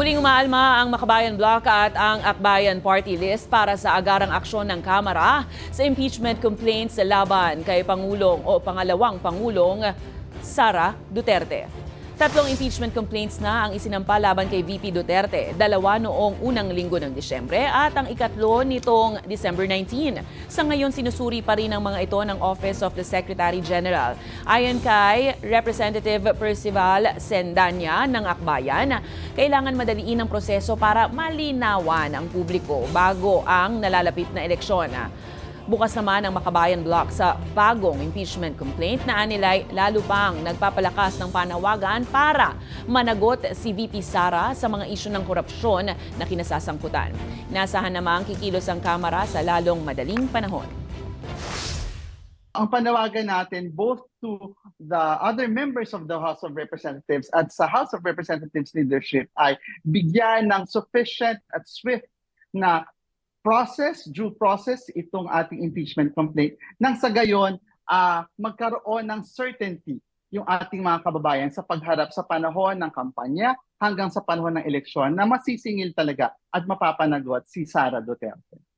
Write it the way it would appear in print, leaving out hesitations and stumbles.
Muling umaalma ang Makabayan Bloc at ang Akbayan Party List para sa agarang aksyon ng Kamara sa impeachment complaints laban kay Pangulong o pangalawang Pangulong Sara Duterte. 3 impeachment complaints na ang isinampa laban kay VP Duterte, 2 noong unang linggo ng Disyembre at ang ikatlo nitong December 19. Sa ngayon, sinusuri pa rin ang mga ito ng Office of the Secretary General. Ayon kay Representative Percival Sendanya ng Akbayan, kailangan madaliin ang proseso para malinawan ang publiko bago ang nalalapit na eleksyon. Bukas naman ang Makabayan Bloc sa bagong impeachment complaint na anilay lalo pang nagpapalakas ng panawagan para managot si VP Sara sa mga isyu ng korupsyon na kinasasangkutan. Inasahan namang kikilos ang Kamara sa lalong madaling panahon. Ang panawagan natin both to the other members of the House of Representatives at sa House of Representatives leadership ay bigyan ng sufficient at swift na due process itong ating impeachment complaint nang sa gayon magkaroon ng certainty yung ating mga kababayan sa pagharap sa panahon ng kampanya hanggang sa panahon ng eleksyon na masisingil talaga at mapapanagot si Sara Duterte.